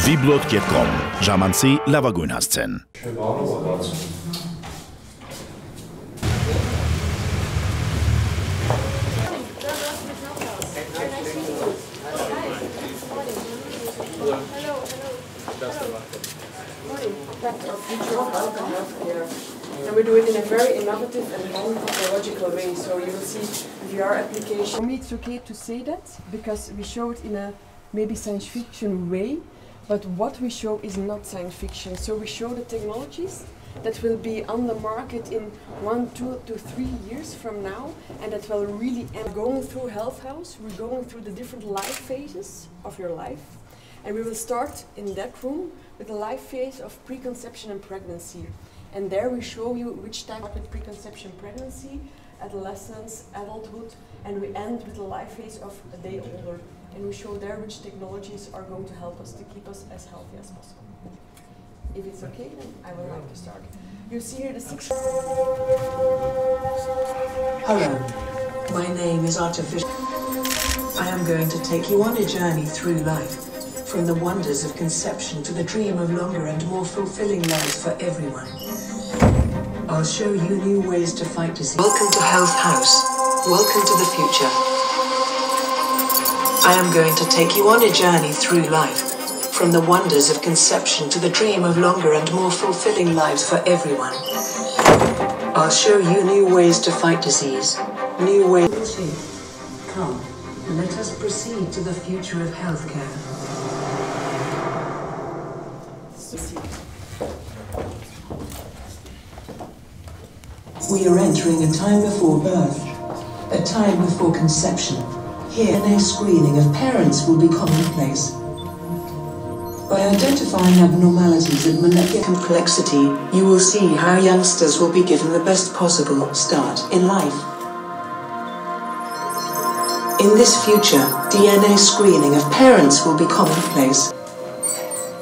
Viblot.com ժամանցի լավագույն հասցեն։ And we do it in a very innovative and non-technological way, so you will see VR application. For me it's okay to say that, because we show it in a maybe science fiction way, but what we show is not science fiction. So we show the technologies that will be on the market in 1, 2 to 3 years from now, and that will really end. Going through Health House, we're going through the different life phases of your life, and we will start in that room with the life phase of preconception and pregnancy. And there we show you which type of preconception, pregnancy, adolescence, adulthood, and we end with the life phase of a day older. And we show there which technologies are going to help us to keep us as healthy as possible. If it's okay, then I would like to start. You see here the 6. Hello, my name is Artificial. I am going to take you on a journey through life, from the wonders of conception to the dream of longer and more fulfilling lives for everyone. I'll show you new ways to fight disease. Welcome to Health House. Welcome to the future. I am going to take you on a journey through life, from the wonders of conception to the dream of longer and more fulfilling lives for everyone. I'll show you new ways to fight disease, new ways. Come, let us proceed to the future of healthcare. We are entering a time before birth, a time before conception. Here, DNA screening of parents will be commonplace. By identifying abnormalities of molecular complexity, you will see how youngsters will be given the best possible start in life. In this future, DNA screening of parents will be commonplace.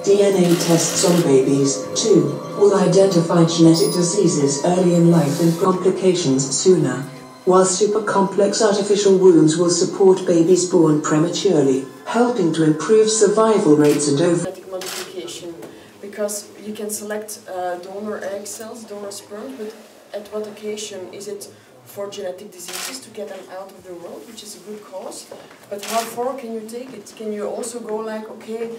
DNA tests on babies, too, will identify genetic diseases early in life and complications sooner, while super complex artificial wombs will support babies born prematurely, helping to improve survival rates and Genetic modification, because you can select donor egg cells, donor sperm, but at what occasion? Is it for genetic diseases to get them out of the world, which is a good cause, but how far can you take it? Can you also go like, okay,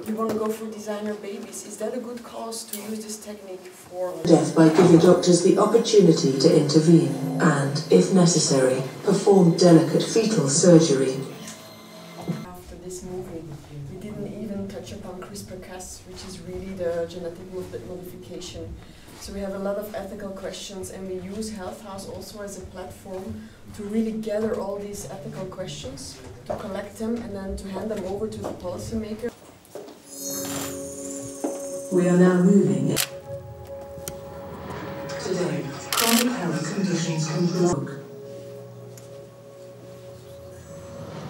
we want to go for designer babies? Is that a good cause to use this technique for death by giving doctors the opportunity to intervene and, if necessary, perform delicate fetal surgery? After this movie, we didn't even touch upon CRISPR-Cas, which is really the genetic modification. So we have a lot of ethical questions, and we use Health House also as a platform to really gather all these ethical questions, to collect them, and then to hand them over to the policymaker. We are now moving. Today, chronic health conditions can block.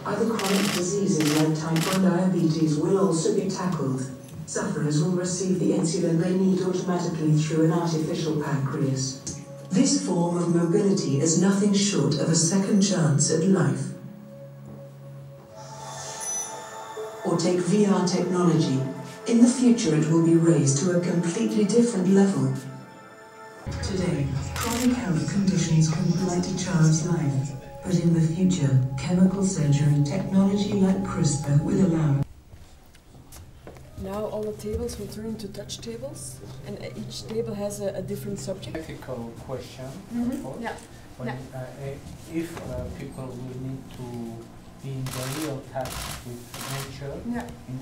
Other chronic diseases like type 1 diabetes will also be tackled. Sufferers will receive the insulin they need automatically through an artificial pancreas. This form of mobility is nothing short of a second chance at life. Or take VR technology. In the future it will be raised to a completely different level. Today, chronic health conditions can blight a child's life, but in the future, chemical surgery technology like CRISPR will allow. Now all the tables will turn into touch tables, and each table has a different subject. Ethical question. Yeah. When, if people will need to be in the real touch with nature,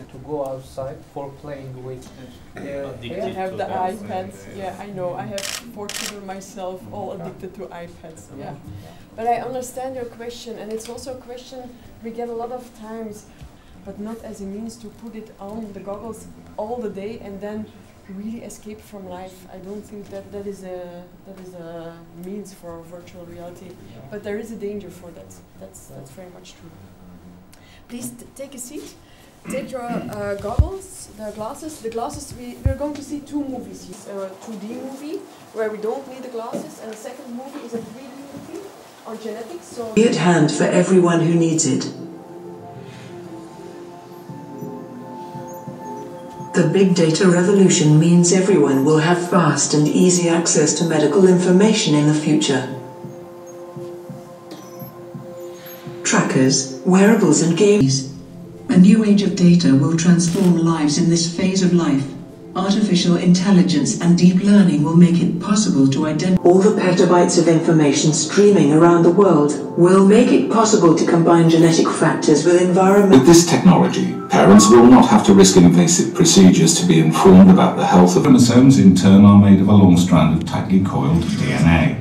to go outside for playing with I have the iPads. Yeah, I know. I have 4 children myself, all addicted to iPads. Yeah. But I understand your question, and it's also a question we get a lot of times, but not as a means to put it on the goggles all the day and then really escape from life. I don't think that is a means for virtual reality, but there is a danger for that. That's very much true. Please take a seat. Take your goggles, the glasses. The glasses, we're going to see 2 movies here. A 2D movie where we don't need the glasses, and the second movie is a 3D movie on genetics. So be at hand for everyone who needs it. The big data revolution means everyone will have fast and easy access to medical information in the future. Trackers, wearables and games. A new age of data will transform lives in this phase of life. Artificial intelligence and deep learning will make it possible to identify all the petabytes of information streaming around the world, will make it possible to combine genetic factors with environment. With this technology, parents will not have to risk invasive procedures to be informed about the health of chromosomes. In turn are made of a long strand of tightly coiled DNA.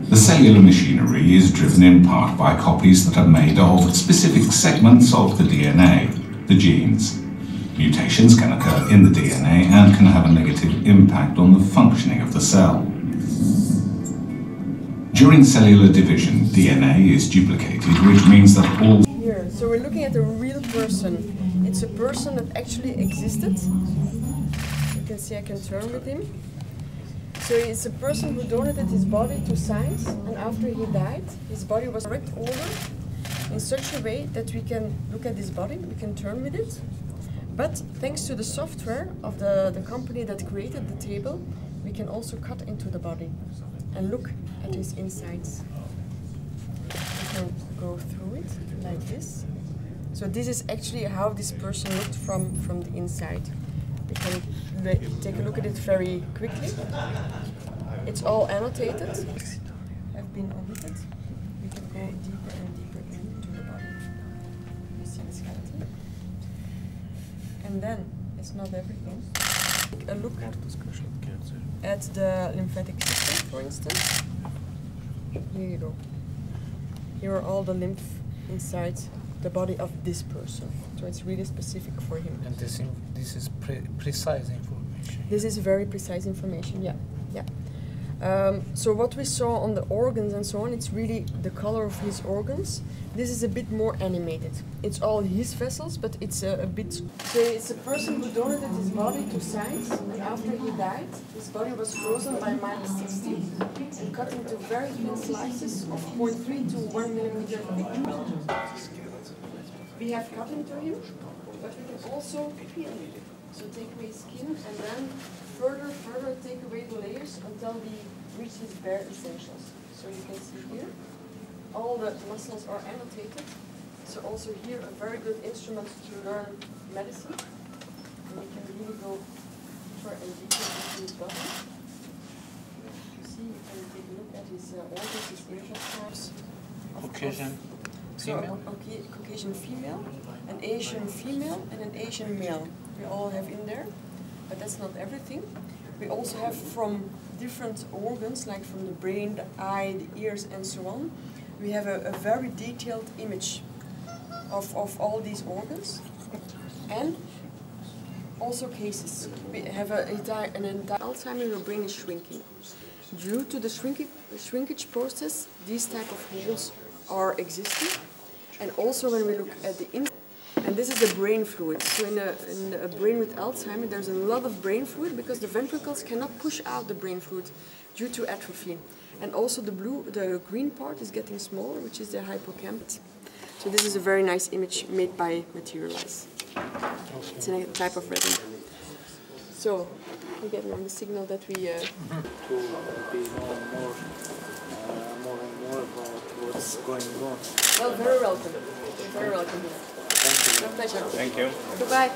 The cellular machinery is driven in part by copies that are made of specific segments of the DNA, the genes. Mutations can occur in the DNA and can have a negative impact on the functioning of the cell. During cellular division, DNA is duplicated, which means that all... Here, so we're looking at a real person. It's a person that actually existed. You can see I can turn with him. So it's a person who donated his body to science, and after he died, his body was correct order in such a way that we can look at his body, we can turn with it. But thanks to the software of the company that created the table, we can also cut into the body and look at his insides. We can go through it like this. So this is actually how this person looked from the inside. We can take a look at it very quickly. It's all annotated. I've been audited. We can go deeper and deeper into the body. You see the skeleton. And then, it's not everything. Take a look at the lymphatic system, for instance. Here you go. Here are all the lymph inside the body of this person. So it's really specific for him. And this is precise information. This is very precise information, yeah. So what we saw on the organs and so on, it's really the color of his organs. This is a bit more animated. It's all his vessels, but it's a bit... So it's a person who donated his body to science, and after he died, his body was frozen by -60 and cut into very thin slices of 0.3 to 1 millimeter thick. We have cut into him, but we can also peel him. So take away skin and then further take away the layers until we reach his bare essentials. So you can see here, all the muscles are annotated. So also here a very good instrument to learn medicine. And we can really go deeper and deeper into his body. You see, you can take a look at his organs, his intestines. Caucasian female? Caucasian female, an Asian female, and an Asian male. We all have in there, but that's not everything. We also have from different organs, like from the brain, the eye, the ears, and so on. We have a very detailed image of all these organs. And also cases. We have an entire Alzheimer, your brain is shrinking. Due to the shrinkage process, these type of holes are existing. And also when we look at the and this is the brain fluid. So in a brain with Alzheimer, there's a lot of brain fluid because the ventricles cannot push out the brain fluid due to atrophy. And also the green part is getting smaller, which is the hippocampus. So this is a very nice image made by Materialize. It's a type of retina. So we get on the signal that we... To be more and more about what's going on. Well, very welcome. Very welcome. Thank you. My pleasure. Thank you. Goodbye.